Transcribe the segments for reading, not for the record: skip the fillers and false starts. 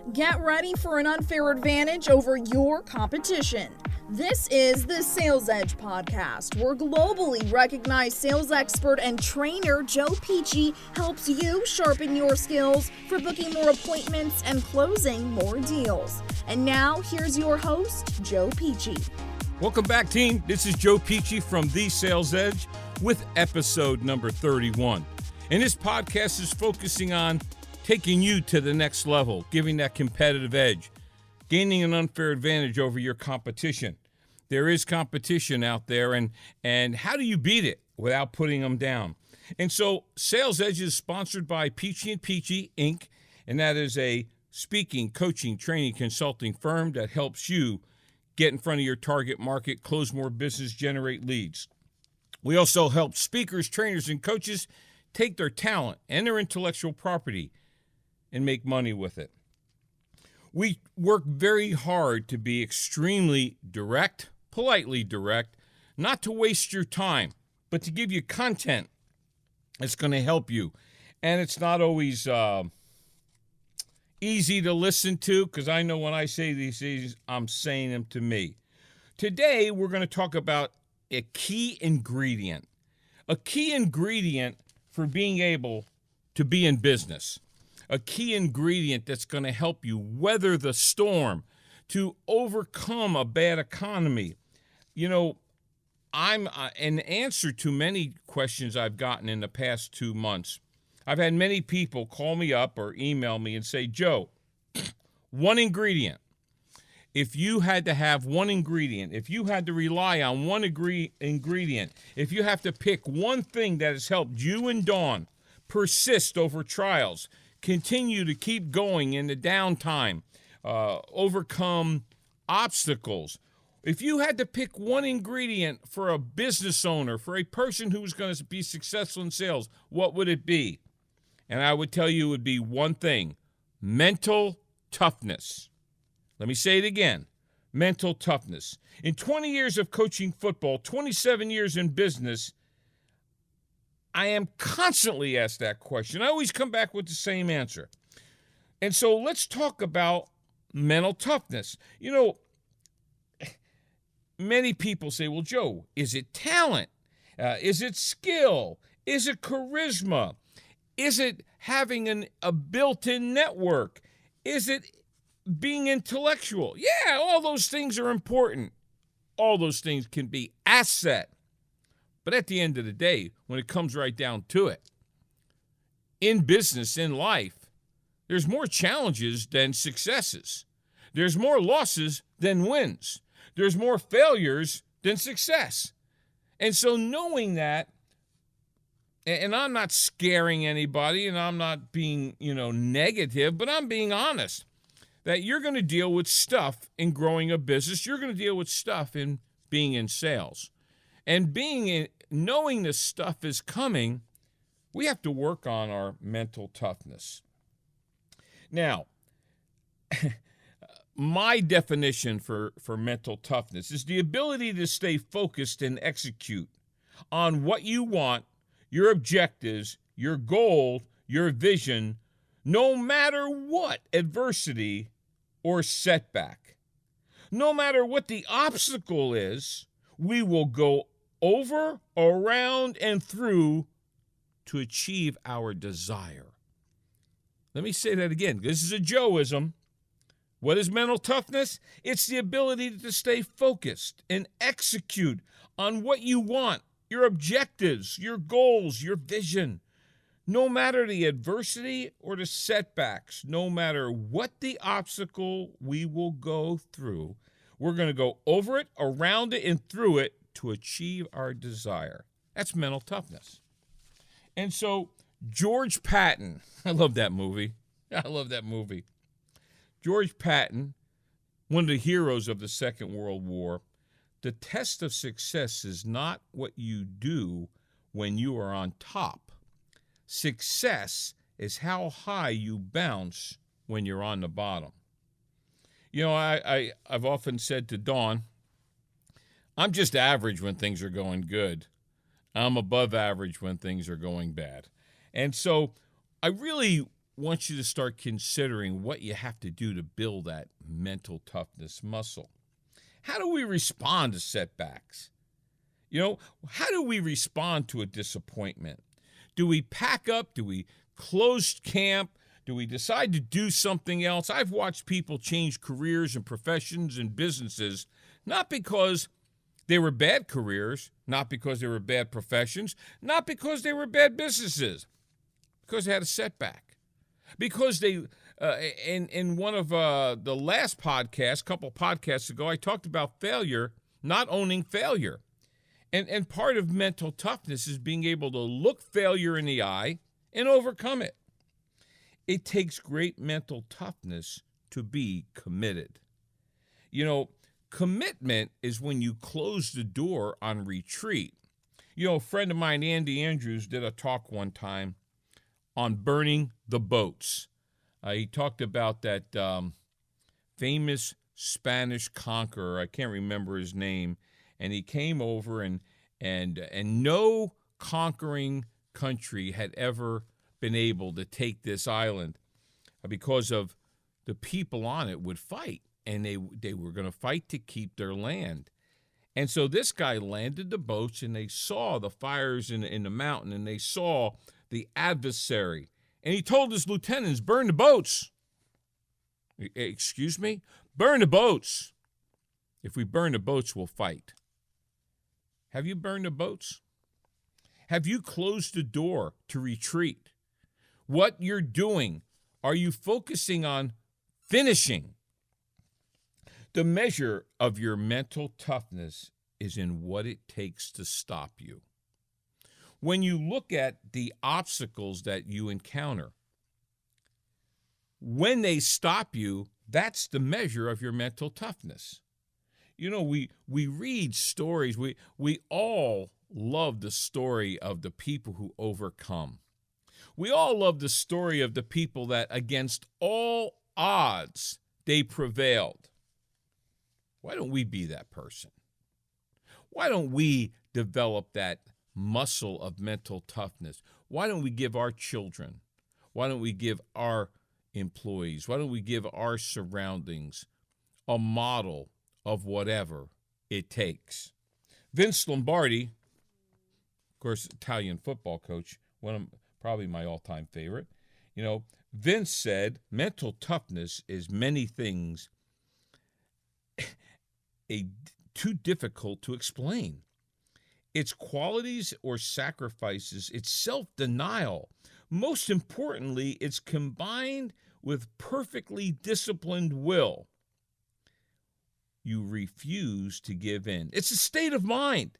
Get ready for an unfair advantage over your competition. This is the Sales Edge podcast, where globally recognized sales expert and trainer Joe Pici helps you sharpen your skills for booking more appointments and closing more deals. And now, here's your host, Joe Pici. Welcome back, team. This is Joe Pici from The Sales Edge with episode number 31. And this podcast is focusing on taking you to the next level, giving that competitive edge, gaining an unfair advantage over your competition. There is competition out there, and how do you beat it without putting them down? And so Sales Edge is sponsored by Pici and Pici, Inc., and that is a speaking, coaching, training, consulting firm that helps you get in front of your target market, close more business, generate leads. We also help speakers, trainers, and coaches take their talent and their intellectual property and make money with it. We work very hard to be extremely direct, politely direct, not to waste your time, but to give you content that's going to help you. And it's not always easy to listen to, because I know when I say these things, I'm saying them to me. Today, we're going to talk about a key ingredient for being able to be in business. A key ingredient that's going to help you weather the storm, to overcome a bad economy. You know, I'm an answer to many questions I've gotten in the past 2 months. I've had many people call me up or email me and say, Joe, one ingredient. If you had to have one ingredient, if you had to rely on one ingredient, if you have to pick one thing that has helped you and Dawn persist over trials, continue to keep going in the downtime, overcome obstacles. If you had to pick one ingredient for a business owner, for a person who's going to be successful in sales, what would it be? And I would tell you it would be one thing: mental toughness. Let me say it again: mental toughness. In 20 years of coaching football, 27 years in business, I am constantly asked that question. I always come back with the same answer. And so let's talk about mental toughness. You know, many people say, well, Joe, is it talent? Is it skill? Is it charisma? Is it having a built-in network? Is it being intellectual? Yeah, all those things are important. All those things can be asset. But at the end of the day, when it comes right down to it, in business, in life, there's more challenges than successes. There's more losses than wins. There's more failures than success. And so knowing that, and I'm not scaring anybody, and I'm not being, negative, but I'm being honest, that you're going to deal with stuff in growing a business. You're going to deal with stuff in being in sales. And knowing this stuff is coming, we have to work on our mental toughness. Now, my definition for mental toughness is the ability to stay focused and execute on what you want, your objectives, your goal, your vision, no matter what adversity or setback. No matter what the obstacle is, we will go over, around, and through to achieve our desire. Let me say that again. This is a Joeism. What is mental toughness? It's the ability to stay focused and execute on what you want, your objectives, your goals, your vision. No matter the adversity or the setbacks, no matter what the obstacle we will go through, we're going to go over it, around it, and through it to achieve our desire. That's mental toughness. And so George Patton, I love that movie. George Patton, one of the heroes of the Second World War, the test of success is not what you do when you are on top. Success is how high you bounce when you're on the bottom. You know, I've often said to Dawn, I'm just average when things are going good. I'm above average when things are going bad. And so I really want you to start considering what you have to do to build that mental toughness muscle. How do we respond to setbacks? How do we respond to a disappointment? Do we pack up? Do we close camp? Do we decide to do something else? I've watched people change careers and professions and businesses, not because they were bad careers, not because they were bad professions, not because they were bad businesses, because they had a setback. Because they, in one of the last podcasts, a couple podcasts ago, I talked about failure, not owning failure. And part of mental toughness is being able to look failure in the eye and overcome it. It takes great mental toughness to be committed. Commitment is when you close the door on retreat. A friend of mine, Andy Andrews, did a talk one time on burning the boats. He talked about that famous Spanish conqueror. I can't remember his name. And he came over, and no conquering country had ever been able to take this island because of the people on it would fight, and they were going to fight to keep their land. And so this guy landed the boats, and they saw the fires in the mountain, and they saw the adversary. And he told his lieutenants, burn the boats. Excuse me? Burn the boats. If we burn the boats, we'll fight. Have you burned the boats? Have you closed the door to retreat? What you're doing, are you focusing on finishing? The measure of your mental toughness is in what it takes to stop you. When you look at the obstacles that you encounter, when they stop you, that's the measure of your mental toughness. We read stories. We all love the story of the people who overcome. We all love the story of the people that against all odds, they prevailed. Why don't we be that person? Why don't we develop that muscle of mental toughness? Why don't we give our children? Why don't we give our employees? Why don't we give our surroundings a model of whatever it takes? Vince Lombardi, of course, Italian football coach, probably my all-time favorite. Vince said, mental toughness is many things too difficult to explain. It's qualities or sacrifices. It's self-denial. Most importantly, it's combined with perfectly disciplined will. You refuse to give in. It's a state of mind.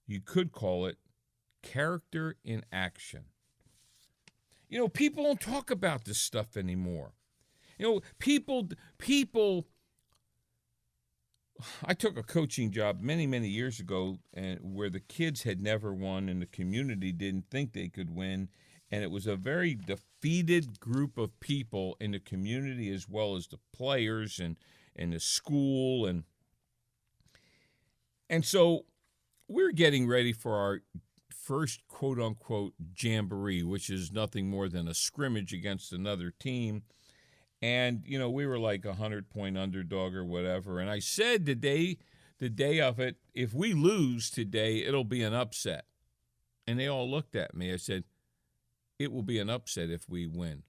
You could call it character in action. People don't talk about this stuff anymore. People, I took a coaching job many, many years ago where the kids had never won and the community didn't think they could win. And it was a very defeated group of people in the community as well as the players and the school. And so we're getting ready for our first quote-unquote jamboree, which is nothing more than a scrimmage against another team. And, we were like 100-point underdog or whatever. And I said the day of it, if we lose today, it'll be an upset. And they all looked at me. I said, it will be an upset if we win.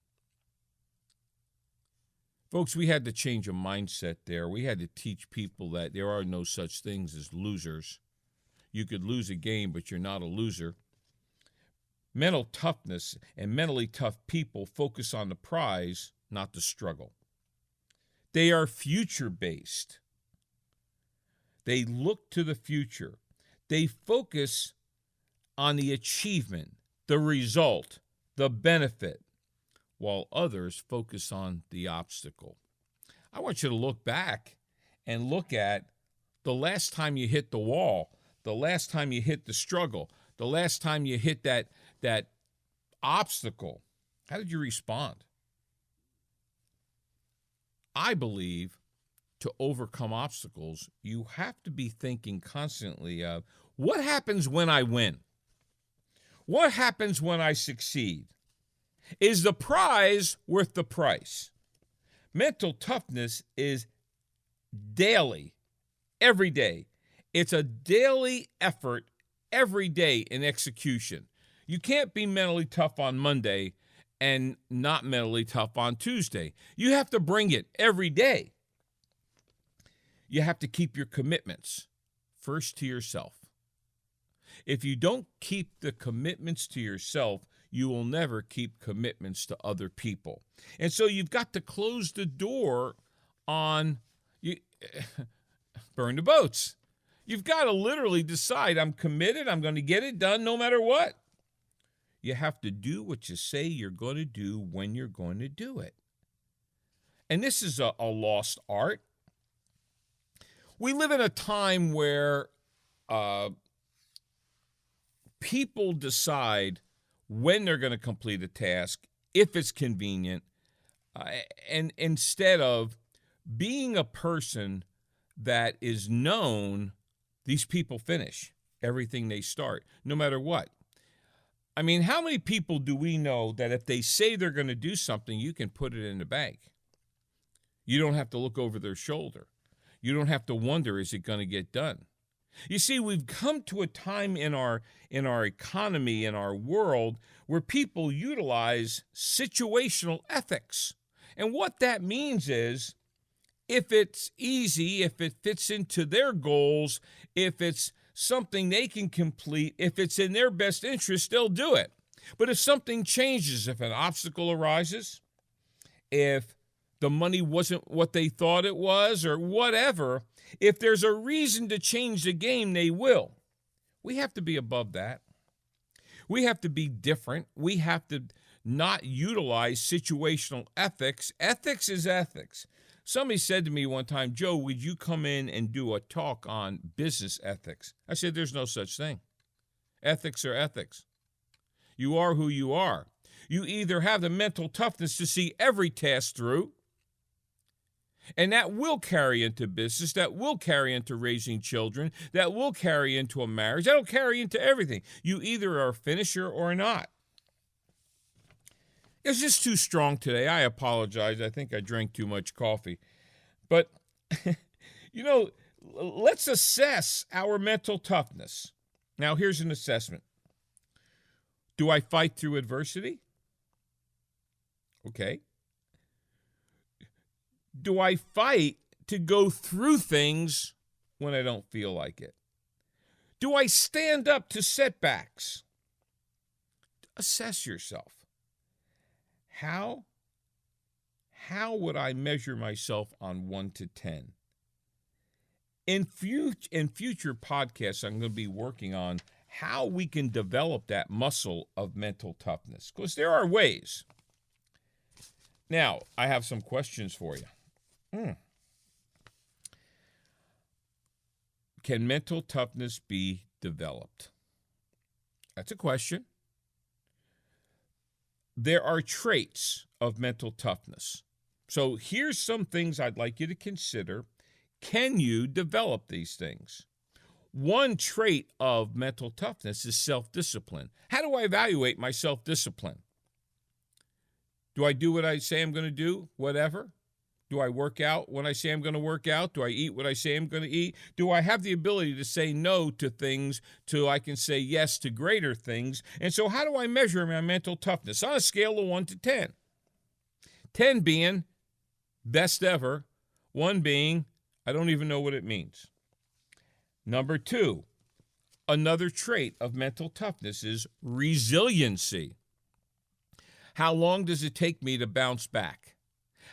Folks, we had to change a mindset there. We had to teach people that there are no such things as losers. You could lose a game, but you're not a loser. Mental toughness and mentally tough people focus on the prize, not the struggle. They are future-based. They look to the future. They focus on the achievement, the result, the benefit, while others focus on the obstacle. I want you to look back and look at the last time you hit the wall, the last time you hit the struggle, the last time you hit that obstacle. How did you respond? I believe to overcome obstacles, you have to be thinking constantly of what happens when I win? What happens when I succeed? Is the prize worth the price? Mental toughness is daily, every day. It's a daily effort every day in execution. You can't be mentally tough on Monday and not mentally tough on Tuesday. You have to bring it every day. You have to keep your commitments first to yourself. If you don't keep the commitments to yourself, you will never keep commitments to other people. And so you've got to close the door on you. Burn the boats. You've got to literally decide, I'm committed, I'm going to get it done no matter what. You have to do what you say you're going to do when you're going to do it. And this is a lost art. We live in a time where people decide when they're going to complete a task, if it's convenient, and instead of being a person that is known, these people finish everything they start, no matter what. I mean, how many people do we know that if they say they're going to do something, you can put it in the bank? You don't have to look over their shoulder. You don't have to wonder, is it going to get done? You see, we've come to a time in our economy, in our world, where people utilize situational ethics. And what that means is, if it's easy, if it fits into their goals, if it's something they can complete, if it's in their best interest, they'll do it. But if something changes, if an obstacle arises, if the money wasn't what they thought it was, or whatever, if there's a reason to change the game, they will. We have to be above that. We have to be different. We have to not utilize situational ethics. Ethics is ethics. Somebody said to me one time, Joe, would you come in and do a talk on business ethics? I said, there's no such thing. Ethics are ethics. You are who you are. You either have the mental toughness to see every task through, and that will carry into business, that will carry into raising children, that will carry into a marriage, that'll carry into everything. You either are a finisher or not. It's just too strong today. I apologize. I think I drank too much coffee. But, let's assess our mental toughness. Now, here's an assessment. Do I fight through adversity? Okay. Do I fight to go through things when I don't feel like it? Do I stand up to setbacks? Assess yourself. How would I measure myself on 1 to 10? In future podcasts, I'm going to be working on how we can develop that muscle of mental toughness, because there are ways. Now, I have some questions for you. Can mental toughness be developed? That's a question. There are traits of mental toughness. So here's some things I'd like you to consider. Can you develop these things? One trait of mental toughness is self-discipline. How do I evaluate my self-discipline? Do I do what I say I'm going to do? Whatever? Do I work out when I say I'm going to work out? Do I eat what I say I'm going to eat? Do I have the ability to say no to things so I can say yes to greater things? And so how do I measure my mental toughness? On a scale of 1 to 10. 10 being best ever, 1 being I don't even know what it means. Number 2, another trait of mental toughness is resiliency. How long does it take me to bounce back?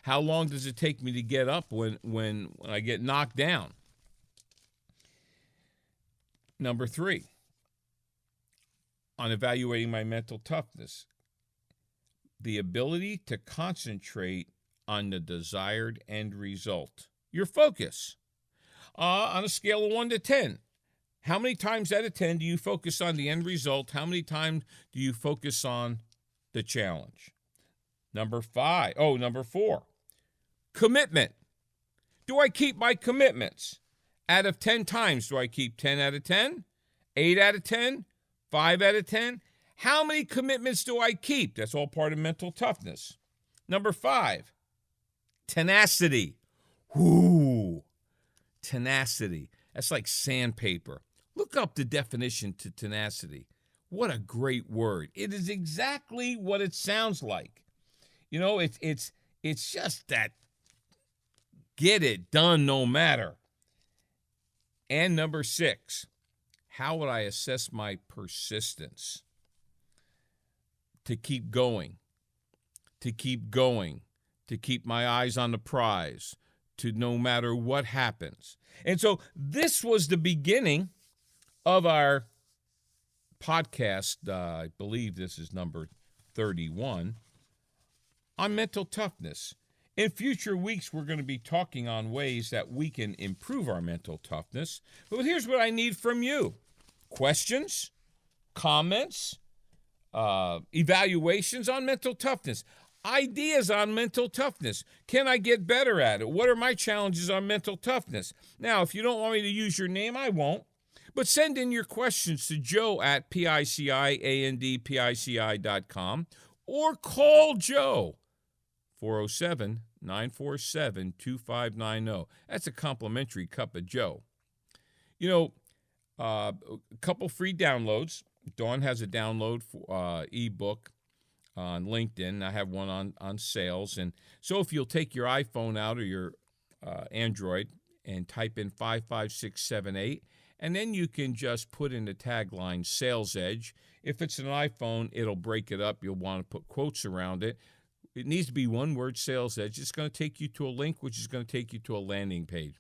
How long does it take me to get up when I get knocked down? Number 3, on evaluating my mental toughness, the ability to concentrate on the desired end result. Your focus. On a scale of 1 to 10, how many times out of 10 do you focus on the end result? How many times do you focus on the challenge? Number 4, commitment. Do I keep my commitments? Out of 10 times, do I keep 10 out of 10, 8 out of 10, 5 out of 10? How many commitments do I keep? That's all part of mental toughness. Number 5, tenacity. Ooh, tenacity. That's like sandpaper. Look up the definition to tenacity. What a great word. It is exactly what it sounds like. You know, it's just that get it done no matter. And number 6, how would I assess my persistence? To keep going, to keep my eyes on the prize, to no matter what happens. And so this was the beginning of our podcast. I believe this is number 31 on mental toughness. In future weeks, we're going to be talking on ways that we can improve our mental toughness. But here's what I need from you. Questions, comments, evaluations on mental toughness, ideas on mental toughness. Can I get better at it? What are my challenges on mental toughness? Now, if you don't want me to use your name, I won't. But send in your questions to Joe at PICIandPICI.com or call Joe, 407-947-2590. That's a complimentary cup of Joe. You know, a couple free downloads. Dawn has a download for ebook on LinkedIn. I have one on sales. And so if you'll take your iPhone out or your Android and type in 55678, and then you can just put in the tagline Sales Edge. If it's an iPhone, it'll break it up. You'll want to put quotes around it. It needs to be one word, Sales Edge. It's going to take you to a link, which is going to take you to a landing page.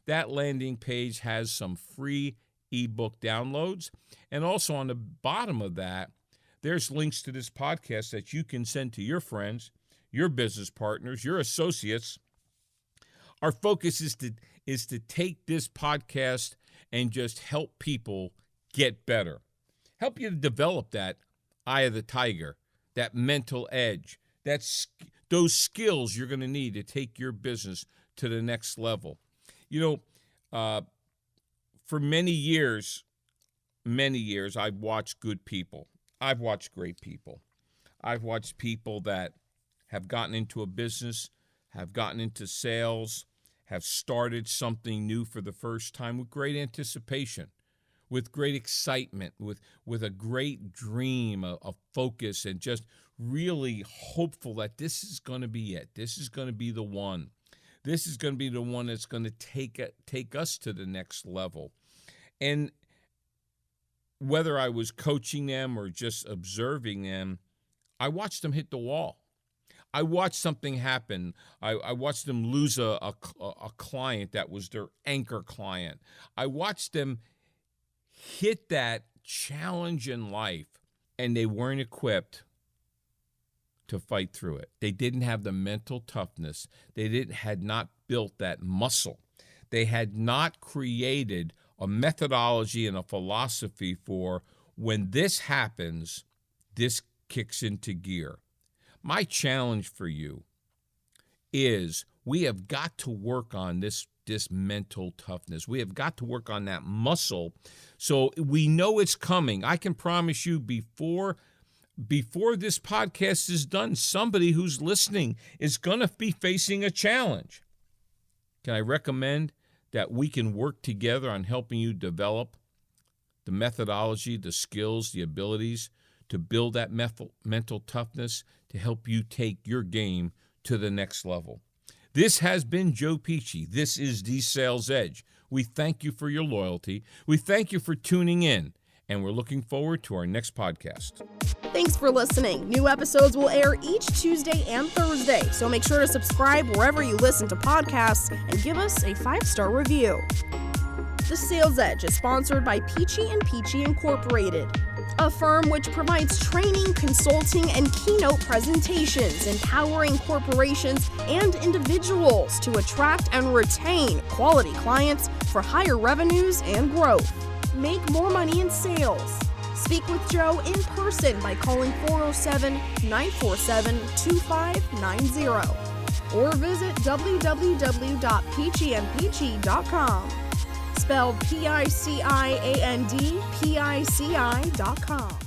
That landing page has some free ebook downloads. And also on the bottom of that, there's links to this podcast that you can send to your friends, your business partners, your associates. Our focus is to take this podcast and just help people get better. Help you to develop that eye of the tiger, that mental edge, those skills you're going to need to take your business to the next level. You know, for many years, I've watched good people. I've watched great people. I've watched people that have gotten into a business, have gotten into sales, have started something new for the first time with great anticipation, with great excitement, with a great dream, a focus, and just really hopeful that this is going to be it. This is going to be the one. This is going to be the one that's going to take us to the next level. And whether I was coaching them or just observing them, I watched them hit the wall. I watched something happen. I watched them lose a client that was their anchor client. I watched them hit that challenge in life, and they weren't equipped to fight through it. They didn't have the mental toughness. They had not built that muscle. They had not created a methodology and a philosophy for when this happens, this kicks into gear. My challenge for you is we have got to work on this mental toughness. We have got to work on that muscle so we know it's coming. I can promise you before this podcast is done, somebody who's listening is going to be facing a challenge. Can I recommend that we can work together on helping you develop the methodology, the skills, the abilities to build that mental toughness to help you take your game to the next level. This has been Joe Pici. This is the Sales Edge. We thank you for your loyalty. We thank you for tuning in, and we're looking forward to our next podcast. Thanks for listening. New episodes will air each Tuesday and Thursday, so make sure to subscribe wherever you listen to podcasts and give us a 5-star review. The Sales Edge is sponsored by Pici and Pici Incorporated, a firm which provides training, consulting, and keynote presentations, empowering corporations and individuals to attract and retain quality clients for higher revenues and growth. Make more money in sales. Speak with Joe in person by calling 407-947-2590 or visit www.piciandpici.com. Spelled PICIAND, PICI.com.